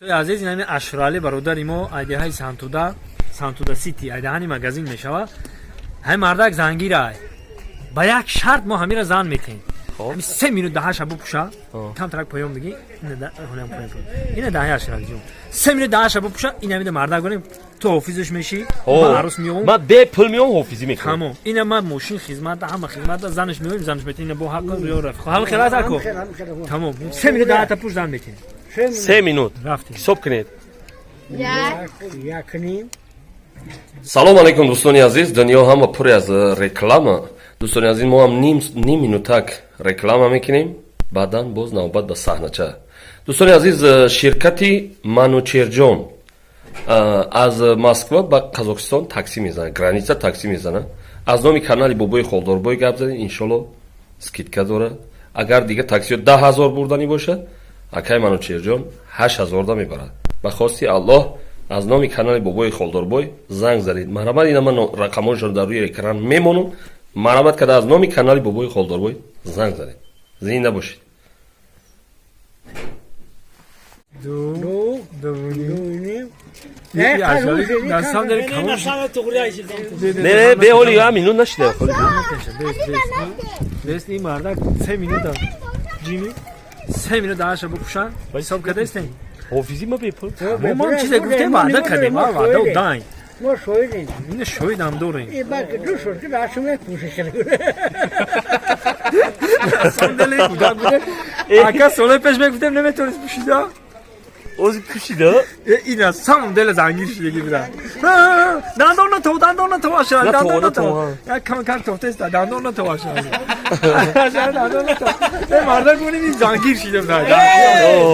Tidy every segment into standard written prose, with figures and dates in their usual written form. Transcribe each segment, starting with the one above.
توی عزیز یعنی اشرالی برادری ما ایده های سانتودا سیتی ایده هانی مگزین میشوه های مردک زنگیره های با یک شرط ما همین را زن میتین همین 3 minut daha şabuk puşa tam tarak payom digi yine de honem payom yine daha yaşar diyorum 3 minut daha şabuk puşa yine bir de marda göreyim تو ofisش میشی عروس میون ما به پول میام حافظی میکنم تمام اینا ما موشین خدمت همه خدمت زنش میویم زنش بتین با حق رو رفت حال خلاص اكو تمام 3 minut daha تپوش زن بتین 3 minut رفتیم حساب کنید یکنیم سلام علیکم دوستان عزیز دنیا هم پر از رکلام دوستان عزیز ما هم نیم مینوتک رکلام میکنیم بعدا باز نوبت به صحنه چه دوستان عزیز شرکتی منوچرجون از مسکو به قزاقستان تاکسی میزنه گرانیچه تاکسی میزنه از نام کانال بابای خالداربای گپ زدین ان شاء الله اسکیتکا داره اگر دیگه تاکسی 10000 بردنی باشه اکای منوچرجون 8000 دا میبره به خواستی الله از نام کانال بابای خالداربای زنگ زدید مرحبا اینا من رقمش رو در روی اکران میمونم مرحبا که از نام کانال بابای خالداربای زنگ زدید زنده باشید دوینیم یکی اشرالی دستم داری کموش نه به اولی یا مینون نشده بس این مردک 3 minut da جیمی 3 minut daha şabuk puşa حساب کرده استین حافظی ما به پول ما چیز گفتیم وعده کردیم وعده و داین ما شویدیم این شوید هم داریم این بلکه دو شد که برشون پوشش کرده اصلا دلی بودا بوده اکا ساله پیش بگفتیم نمیتونست پوشیده اوزی پوشیده این از سام دل زنگیر شده گیره دندان تو اشرالی دندان تو یک کم توفته است دندان تو اشرالی دندان تو این مرده کنیم این زنگیر شده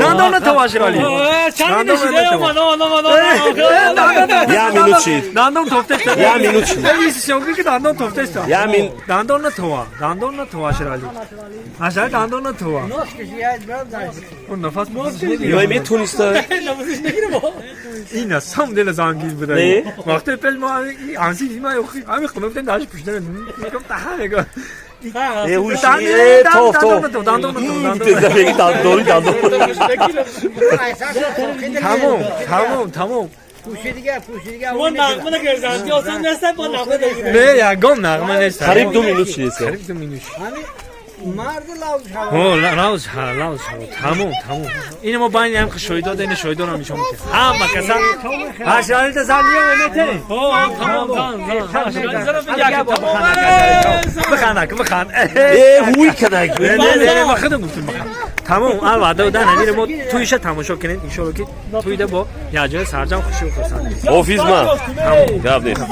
دندان تو اشرالی یا مینوت شید دندان توفته است یا مینوت شید این شوکی که دندان توفته است یا مین دندان تو اشرالی دندان تو اون نفس یا می تونسته این از سام دل زنگیر بوده وقتی پیش ما انسی ما همین خونم داشت پوشیدن میگم تا نگاه تمام پوشیدگه ما نغمه نگرزندی آسان نستن با نغمه داریم نه یکم نغمه نیست قریب 2 minut شده قریب 2 minut مرد لاوش لاوز تمام این ما باید هم شویدا دین شویدا رو میشم همه کسا اشرالی تا زنیه نمیته بخند هوی کنک نه بخندم گفتم تمام ال وعده و دن امیر ما تویش تماشا کنید ان شاء الله که توی ده با یه جای سرجم خوشی و خرسند حافظ ما گپ نیست